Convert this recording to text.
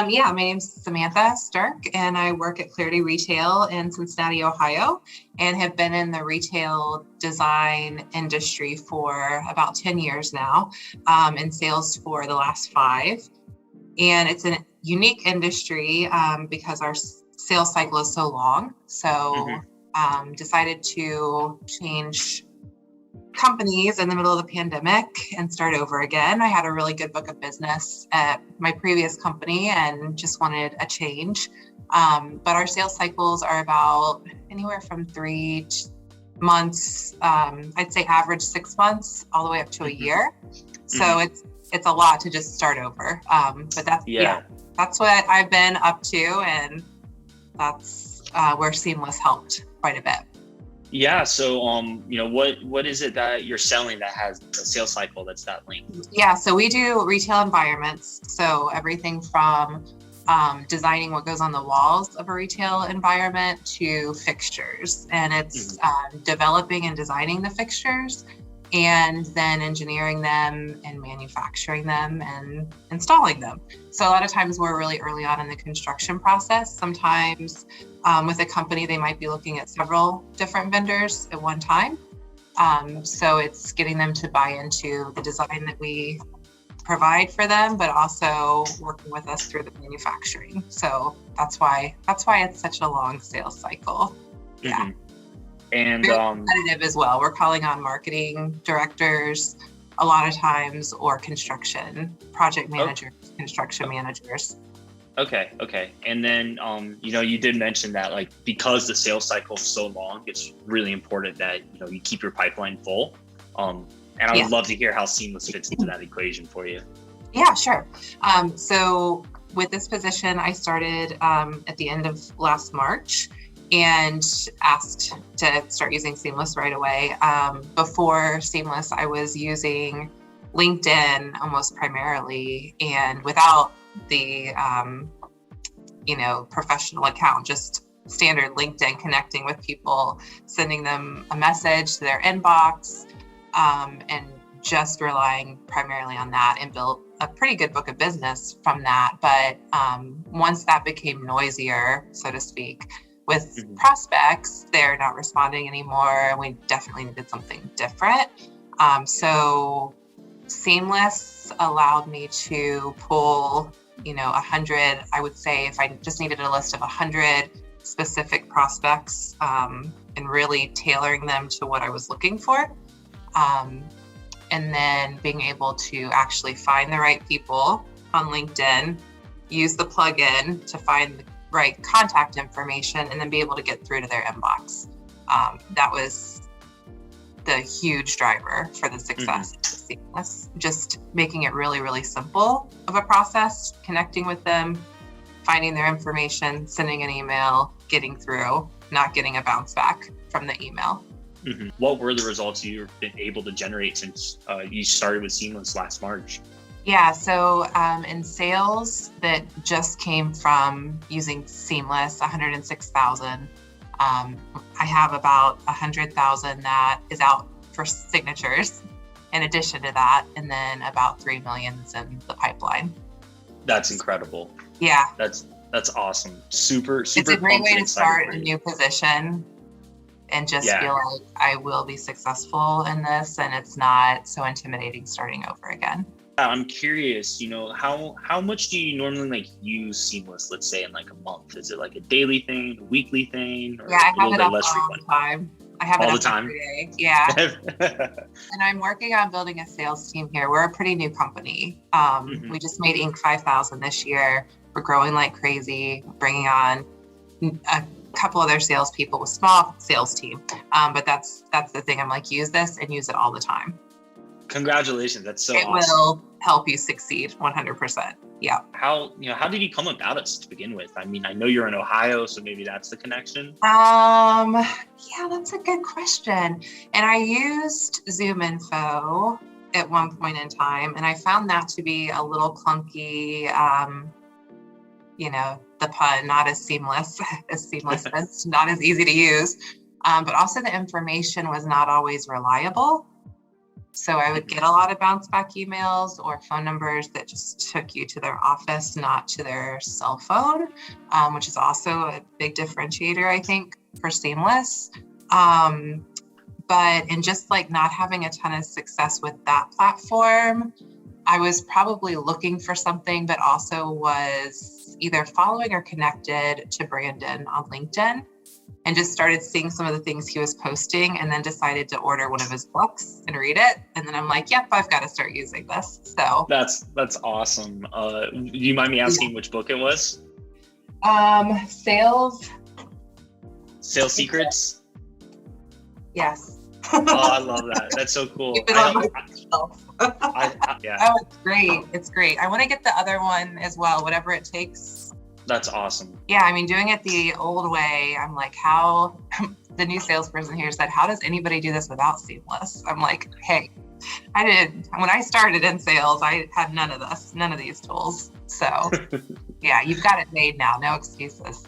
Yeah, my name's Samantha Sturk, and I work at Clarity Retail in Cincinnati, Ohio, and have been in the retail design industry for about 10 years now, in sales for the last 5. And it's a unique industry because our sales cycle is so long. So decided to change companies in the middle of the pandemic and start over again. I had a really good book of business at my previous company and just wanted a change. But our sales cycles are about anywhere from 3 months, I'd say average 6 months, all the way up to a year. So it's a lot to just start over. But that's what I've been up to, and that's where Seamless helped quite a bit. Yeah. So, what is it that you're selling that has a sales cycle that's that length? Yeah. So we do retail environments. So everything from designing what goes on the walls of a retail environment to fixtures, and it's developing and designing the fixtures, and then engineering them and manufacturing them and installing them. So a lot of times we're really early on in the construction process. Sometimes with a company, they might be looking at several different vendors at one time. So it's getting them to buy into the design that we provide for them, but also working with us through the manufacturing. So that's why it's such a long sales cycle. Yeah. And very competitive as well. We're calling on marketing directors a lot of times, or construction project managers, construction managers. Okay. And then, you did mention that, like, because the sales cycle is so long, it's really important that, you keep your pipeline full. And I would love to hear how Seamless fits into that equation for you. Yeah, sure. So with this position, I started at the end of last March, and asked to start using Seamless right away. Before Seamless, I was using LinkedIn almost primarily, and without the, professional account, just standard LinkedIn, connecting with people, sending them a message to their inbox, and just relying primarily on that, and built a pretty good book of business from that. But once that became noisier, so to speak, with prospects, they're not responding anymore, and we definitely needed something different. So Seamless allowed me to pull, 100, I would say, if I just needed a list of 100 specific prospects, and really tailoring them to what I was looking for. And then being able to actually find the right people on LinkedIn, use the plugin to find the right contact information, and then be able to get through to their inbox. That was the huge driver for the success of Seamless. Just making it really, really simple of a process, connecting with them, finding their information, sending an email, getting through, not getting a bounce back from the email. What were the results you've been able to generate since you started with Seamless last March? Yeah, so in sales that just came from using Seamless, 106,000. I have about 100,000 that is out for signatures in addition to that, and then about 3 million is in the pipeline. That's incredible. Yeah. That's awesome. Super. It's a great way to start a new position and just feel like I will be successful in this, and it's not so intimidating starting over again. I'm curious, how much do you normally use Seamless, let's say in like a month? Is it like a daily thing, a weekly thing, or I have it up less all frequent? the time. I have it all up the time every day. Yeah. And I'm working on building a sales team here. We're a pretty new company. We just made Inc. 5,000 this year. We're growing like crazy, bringing on a couple other salespeople with small sales team. But that's the thing. I'm like, use this and use it all the time. Congratulations. That's so awesome. It will help you succeed 100%. Yeah. How did you come about it to begin with? I mean, I know you're in Ohio, so maybe that's the connection. Yeah, that's a good question. And I used ZoomInfo at one point in time, and I found that to be a little clunky, the pun, not as seamless it's not as easy to use. But also the information was not always reliable. So I would get a lot of bounce back emails or phone numbers that just took you to their office, not to their cell phone, which is also a big differentiator, I think, for Seamless. But in just like not having a ton of success with that platform, I was probably looking for something, but also was either following or connected to Brandon on LinkedIn, and just started seeing some of the things he was posting, and then decided to order one of his books and read it. And then I'm like, yep, I've got to start using this. So that's awesome. Do you mind me asking which book it was? Sales Secrets. Yes. Oh, I love that. That's so cool. Keep it on my shelf. Yeah. Oh, it's great. It's great. I want to get the other one as well, whatever it takes. That's awesome. Yeah, I mean, doing it the old way, I'm like, how, the new salesperson here said, how does anybody do this without Seamless? I'm like, hey, when I started in sales, I had none of these tools. So yeah, you've got it made now, no excuses.